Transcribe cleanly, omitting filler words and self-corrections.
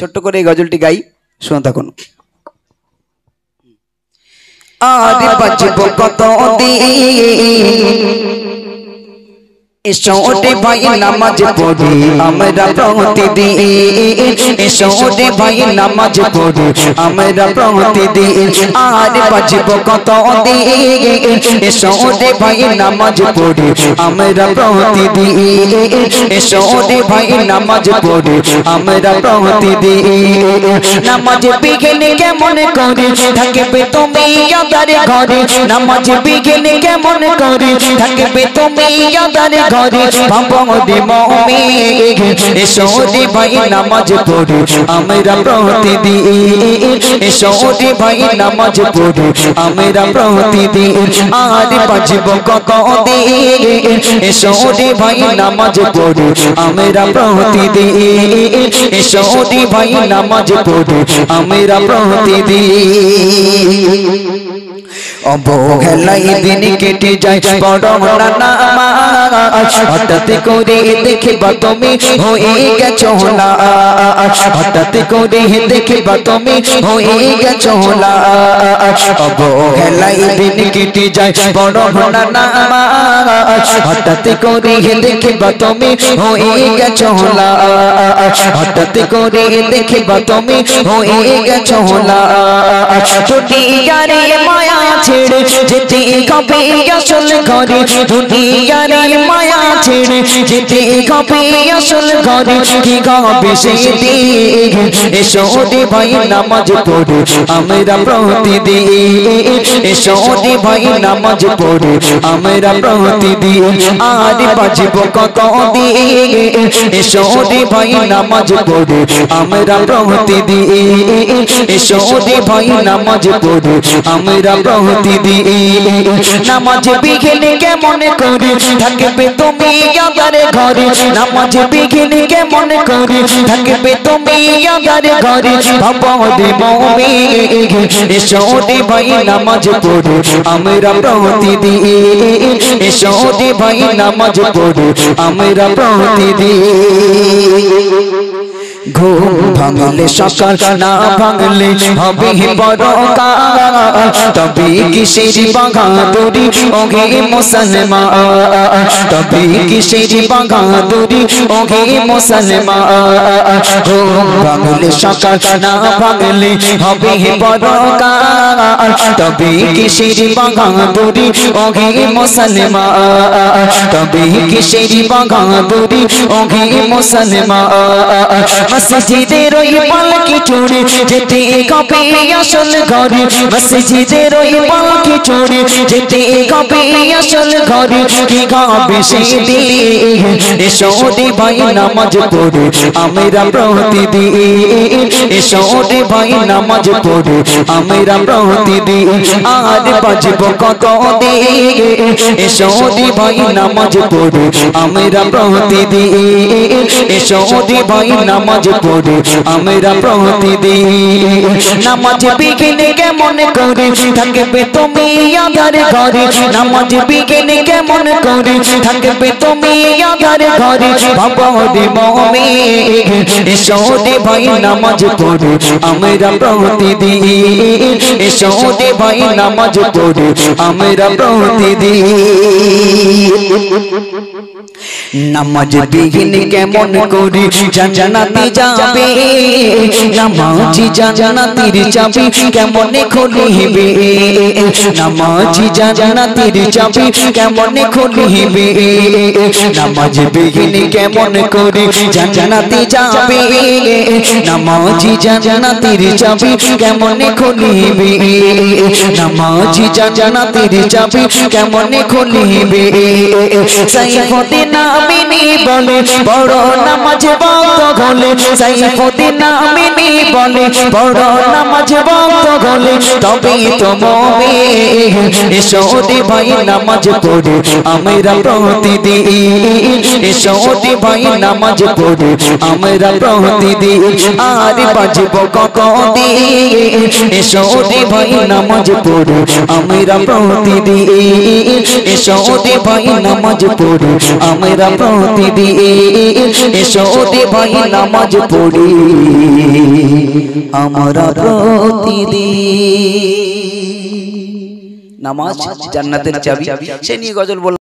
ছোট্ট করে এই গজলটি গাই, শুনে থাকুন। আর বাজব কত এসো রে ভাই নামাজ পড়ি আমরা প্রতিদিন, এসো রে ভাই নামাজ পড়ি আমরা প্রতিদিন। আর বাজব কত এসো রে ভাই নামাজ পড়ি আমরা প্রতিদিন, এসো রে ভাই নামাজ পড়ি আমরা প্রতিদিন। নামাজ বিঘিন কেমন করে থাকবে তুমি আদারে ঘরে, নামাজ বিঘিন কেমন করে থাকবে তুমি আদারে ঘরে। বাবারে মুমিন এসো রে ভাই নামাজ পড়ি আমরা প্রতিদিন, এসো রে ভাই নামাজ পড়ি আমরা প্রতিদিন। আর বাজব কত এসো রে ভাই নামাজ পড়ি আমরা প্রতিদিন, এসো রে ভাই নামাজ পড়ি আমরা প্রতিদিন। অবহেলাই দিন কেটে যায় পড়ো না নামাজ, হঠাৎ করে দেখিবা তুমি হয়ে গেছো লাশ, হঠাৎ করে দেখিবা তুমি হয়ে গেছো লাশ। অবহেলাই দিন কেটে যায় পড়ো না নামাজ, হঠাৎ করে দেখিবা তুমি হয়ে গেছো লাশ, হঠাৎ করে দেখিবা তুমি হয়ে গেছো লাশ। দুনিয়ারে মায়া ছেড়ে যেতে হবে আসল ঘরে, দুনিয়ারে মায়া ছেড়ে যেতে হবে আসল ঘরে। কি হবে সেদিন এসো রে ভাই নামাজ পড়ি আমরা প্রতিদিন, এসো রে ভাই নামাজ পড়ি আমরা প্রতিদিন। আর বাজব কত এসো রে ভাই নামাজ পড়ি আমরা প্রতিদিন, এসো রে ভাই নামাজ পড়ি আমরা প্রতিদিন। নামাজ বিঘিন কেমন করে থাকবে তুমি আদারে ঘরে, নামাজ বিঘিন কেমন করে থাকবে তুমি আদারে ঘরে। বাবারে মুমিন এসো রে ভাই নামাজ পড়ি আমরা প্রতিদিন, এসো রে ভাই নামাজ পড়ি আমরা প্রতিদিন। ঘুম ভাঙলে সকাল না ভাঙলে হবে পরকাল, তবে কিসের বাহাদুরি ওহে মুসলমান, তবে কিসের বাহাদুরি ওহে মুসলমান। ঘুম ভাঙলে সকাল না ভাঙলে হবে পরকাল, তবে কিসের বাহাদুরি ওহে মুসলমান, তবে কিসের বাহাদুরি ওহে মুসলমান। মসজিদের ওই পালকি চড়ে যেতে হবে আসল ঘরে, মসজিদের ওই পালকি চড়ে যেতে হবে আসল ঘরে। কি হবে সেদিন এসো রে ভাই নামাজ পড়ি আমরা প্রতিদিন, এসো রে ভাই নামাজ পড়ি আমরা প্রতিদিন। আর বাজব কত এসো রে ভাই নামাজ পড়ি আমরা প্রতিদিন, এসো রে ভাই নামাজ পড়ি আমরা প্রতিদিন। নামাজ বিঘিন কেমন করে থাকবে তুমি আদারে ঘরে, নামাজ বিঘিন কেমন করে থাকবে তুমি আদারে ঘরে। বাবারে মুমিন এসো রে ভাই নামাজ পড়ি আমরা প্রতিদিন, এসো রে ভাই নামাজ পড়ি আমরা প্রতিদিন। নামাজ বিঘিন কেমন করে জান্নাতে যাবে, নামাজি জান্নাতের চাবি কেমন খুলিবে, নামাজি জান্নাতের চাবি কেমন খুলিবে। নামাজ বিঘিন কেমন করে জান্নাতে যাবে, নামাজি জান্নাতের চাবি কেমন খুলিবে, নামাজি জান্নাতের চাবি কেমন খুলিবে। সাইফুদ্দিন আমিনী বলে বড় নামাজ ভক্ত গলে, সাইফুদ্দিন আমিনী বলে বড় নামাজ ভক্ত গলে। তবে তো মুমিন এসো রে ভাই নামাজ পড়ি আমরা প্রতিদিন, এসো রে ভাই নামাজ পড়ি আমরা প্রতিদিন। আর বাজব কত এসো রে ভাই নামাজ পড়ি আমরা প্রতিদিন, এসো রে ভাই নামাজ পড়ি আমরা প্রতিদিন, এসো রে ভাই নামাজ পড়ি আমরা প্রতিদিন। নামাজ জান্নাতের চাবি, সে নিয়ে গজল বললাম।